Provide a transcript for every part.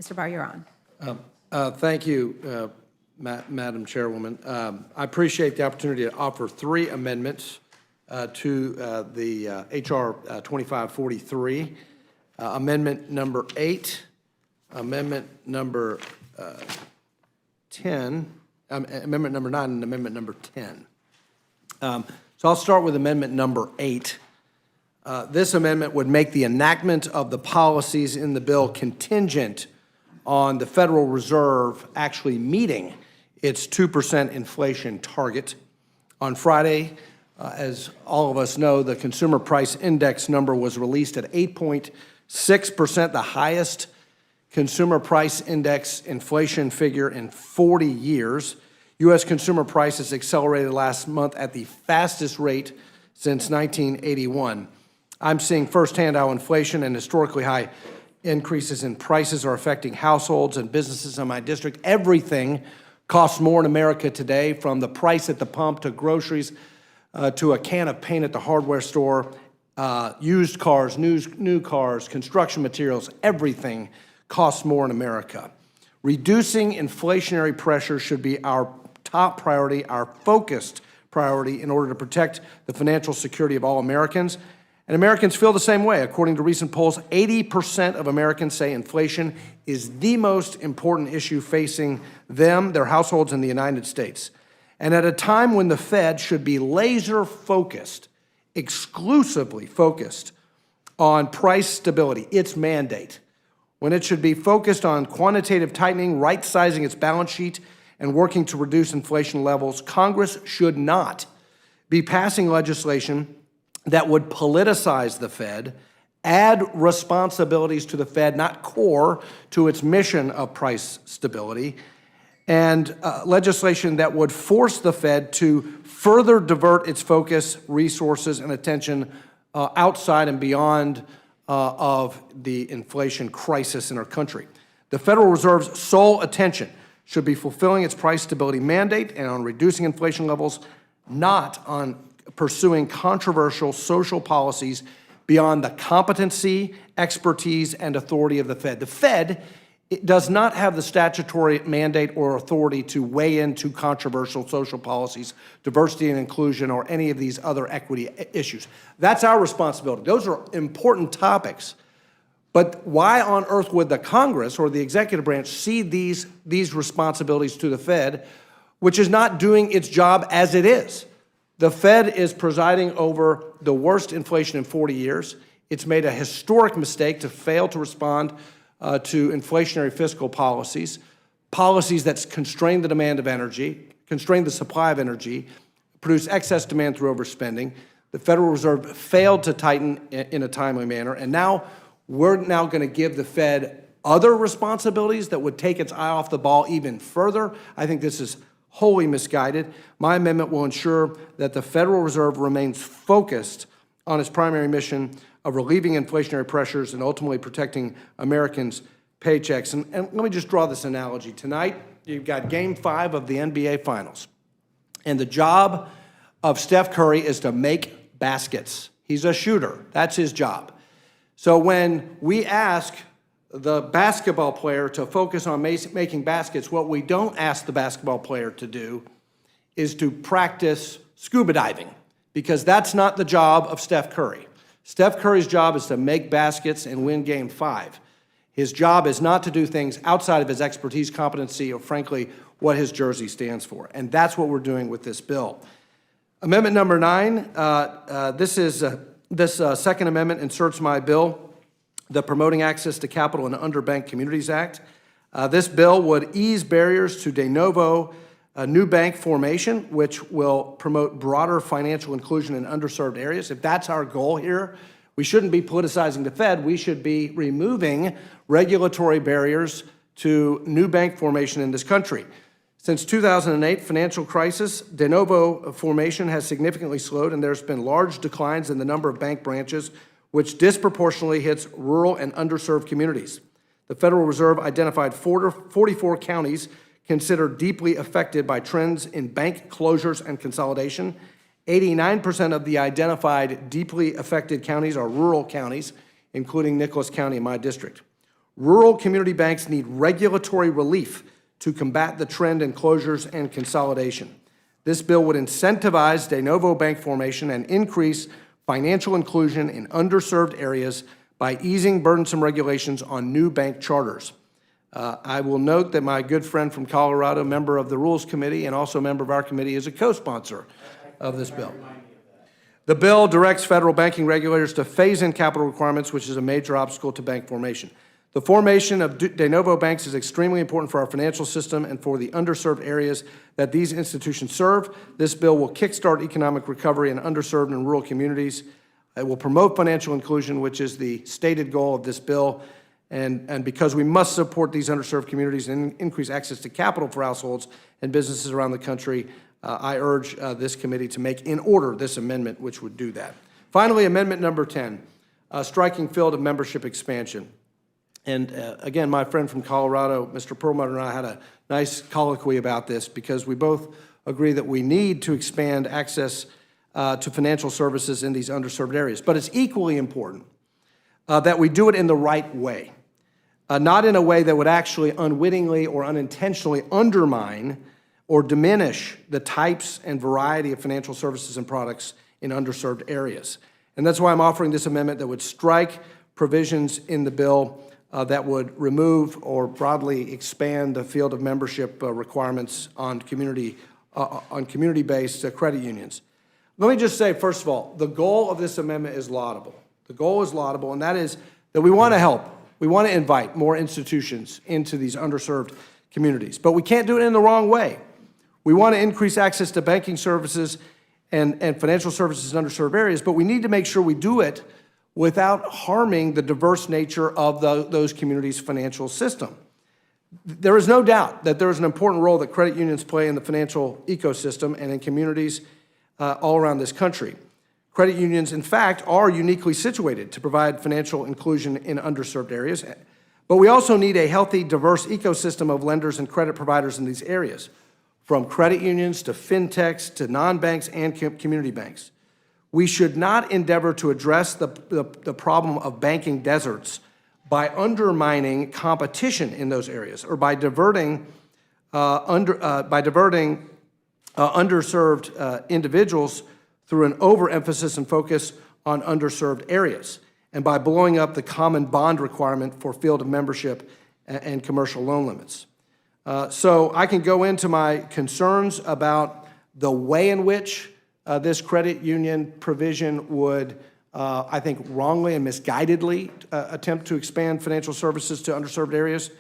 Mr. Barr, you're on. Thank you, Madam Chairwoman. I appreciate the opportunity to offer 3 amendments to the H.R. 2543. Amendment number 8, Amendment number 10, Amendment number 9, and Amendment number 10. So I'll start with Amendment number 8. This amendment would make the enactment of the policies in the bill contingent on the Federal Reserve actually meeting its 2% inflation target. On Friday, as all of us know, the Consumer Price Index number was released at 8.6%, the highest consumer price index inflation figure in 40 years. U.S. consumer prices accelerated last month at the fastest rate since 1981. I'm seeing firsthand how inflation and historically high increases in prices are affecting households and businesses in my district. Everything costs more in America today, from the price at the pump to groceries to a can of paint at the hardware store, used cars, new cars, construction materials. Everything costs more in America. Reducing inflationary pressure should be our top priority, our focused priority, in order to protect the financial security of all Americans. And Americans feel the same way. According to recent polls, 80% of Americans say inflation is the most important issue facing them, their households, in the United States. And at a time when the Fed should be laser focused, exclusively focused on price stability, its mandate, when it should be focused on quantitative tightening, right-sizing its balance sheet, and working to reduce inflation levels, Congress should not be passing legislation that would politicize the Fed, add responsibilities to the Fed, not core to its mission of price stability, and legislation that would force the Fed to further divert its focus, resources, and attention outside and beyond of the inflation crisis in our country. The Federal Reserve's sole attention should be fulfilling its price stability mandate and on reducing inflation levels, not on pursuing controversial social policies beyond the competency, expertise, and authority of the Fed. The Fed does not have the statutory mandate or authority to weigh into controversial social policies, diversity and inclusion, or any of these other equity issues. That's our responsibility. Those are important topics. But why on earth would the Congress or the executive branch cede these responsibilities to the Fed, which is not doing its job as it is? The Fed is presiding over the worst inflation in 40 years. It's made a historic mistake to fail to respond to inflationary fiscal policies, policies that constrain the demand of energy, constrain the supply of energy, produce excess demand through overspending. The Federal Reserve failed to tighten in a timely manner, and now we're going to give the Fed other responsibilities that would take its eye off the ball even further. I think this is wholly misguided. My amendment will ensure that the Federal Reserve remains focused on its primary mission of relieving inflationary pressures and ultimately protecting Americans' paychecks. And let me just draw this analogy. Tonight, you've got Game 5 of the NBA Finals. And the job of Steph Curry is to make baskets. He's a shooter. That's his job. So when we ask the basketball player to focus on making baskets, what we don't ask the basketball player to do is to practice scuba diving, because that's not the job of Steph Curry. Steph Curry's job is to make baskets and win Game 5. His job is not to do things outside of his expertise, competency, or frankly, what his jersey stands for. And that's what we're doing with this bill. Amendment number 9, this second amendment inserts my bill, the Promoting Access to Capital in Underbanked Communities Act. This bill would ease barriers to de novo new bank formation, which will promote broader financial inclusion in underserved areas. If that's our goal here, we shouldn't be politicizing the Fed. We should be removing regulatory barriers to new bank formation in this country. Since 2008 financial crisis, de novo formation has significantly slowed, and there's been large declines in the number of bank branches, which disproportionately hits rural and underserved communities. The Federal Reserve identified 44 counties considered deeply affected by trends in bank closures and consolidation. 89% of the identified deeply affected counties are rural counties, including Nicholas County in my district. Rural community banks need regulatory relief to combat the trend in closures and consolidation. This bill would incentivize de novo bank formation and increase financial inclusion in underserved areas by easing burdensome regulations on new bank charters. I will note that my good friend from Colorado, member of the Rules Committee and also a member of our committee, is a co-sponsor of this bill. The bill directs federal banking regulators to phase in capital requirements, which is a major obstacle to bank formation. The formation of de novo banks is extremely important for our financial system and for the underserved areas that these institutions serve. This bill will kickstart economic recovery in underserved and rural communities. It will promote financial inclusion, which is the stated goal of this bill. And because we must support these underserved communities and increase access to capital for households and businesses around the country, I urge this committee to make in order this amendment, which would do that. Finally, amendment number 10, striking field of membership expansion. And again, my friend from Colorado, Mr. Perlmutter, and I had a nice colloquy about this because we both agree that we need to expand access to financial services in these underserved areas. But it's equally important that we do it in the right way, not in a way that would actually unwittingly or unintentionally undermine or diminish the types and variety of financial services and products in underserved areas. And that's why I'm offering this amendment that would strike provisions in the bill that would remove or broadly expand the field of membership requirements on community-based credit unions. Let me just say, first of all, the goal of this amendment is laudable. The goal is laudable, and that is that we want to help. We want to invite more institutions into these underserved communities, but we can't do it in the wrong way. We want to increase access to banking services and financial services in underserved areas, but we need to make sure we do it without harming the diverse nature of those communities' financial system. There is no doubt that there is an important role that credit unions play in the financial ecosystem and in communities all around this country. Credit unions, in fact, are uniquely situated to provide financial inclusion in underserved areas, but we also need a healthy, diverse ecosystem of lenders and credit providers in these areas, from credit unions to fintechs to non-banks and community banks. We should not endeavor to address the problem of banking deserts by undermining competition in those areas or by diverting underserved individuals through an overemphasis and focus on underserved areas and by blowing up the common bond requirement for field of membership and commercial loan limits. So I can go into my concerns about the way in which this credit union provision would, I think, wrongly and misguidedly attempt to expand financial services to underserved areas.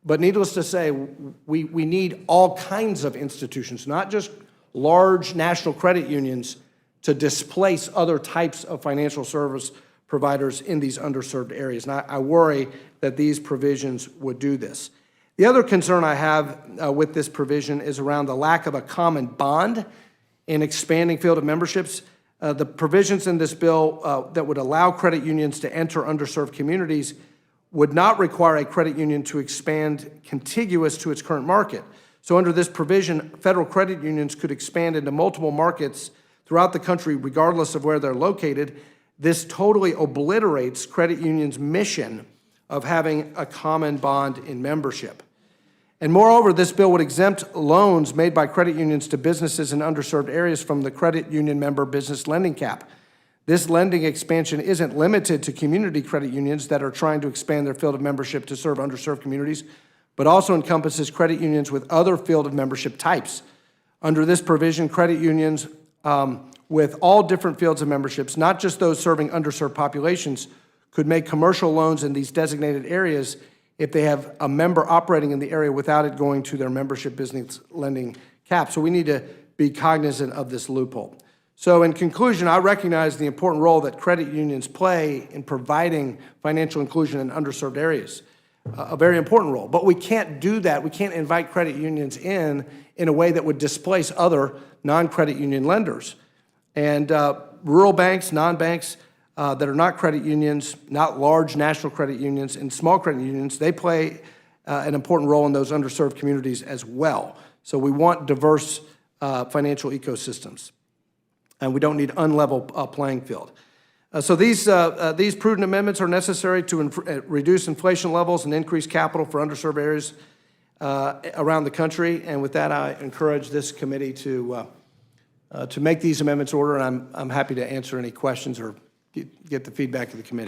But needless to say, we need all kinds of institutions, not just large national credit unions, to displace other types of financial service providers in these underserved areas. And I worry that these provisions would do this. The other concern I have with this provision is around the lack of a common bond in expanding field of memberships. The provisions in this bill that would allow credit unions to enter underserved communities would not require a credit union to expand contiguous to its current market. So under this provision, federal credit unions could expand into multiple markets throughout the country regardless of where they're located. This totally obliterates credit unions' mission of having a common bond in membership. And moreover, this bill would exempt loans made by credit unions to businesses in underserved areas from the credit union member business lending cap. This lending expansion isn't limited to community credit unions that are trying to expand their field of membership to serve underserved communities, but also encompasses credit unions with other field of membership types. Under this provision, credit unions with all different fields of memberships, not just those serving underserved populations, could make commercial loans in these designated areas if they have a member operating in the area without it going to their membership business lending cap. So we need to be cognizant of this loophole. So in conclusion, I recognize the important role that credit unions play in providing financial inclusion in underserved areas, a very important role. But we can't do that. We can't invite credit unions in a way that would displace other non-credit union lenders. And rural banks, non-banks that are not credit unions, not large national credit unions, and small credit unions, they play an important role in those underserved communities as well. So we want diverse financial ecosystems, and we don't need unlevel playing field. So these prudent amendments are necessary to reduce inflation levels and increase capital for underserved areas around the country. And with that, I encourage this committee to make these amendments order, and I'm happy to answer any questions or get the feedback of the committee.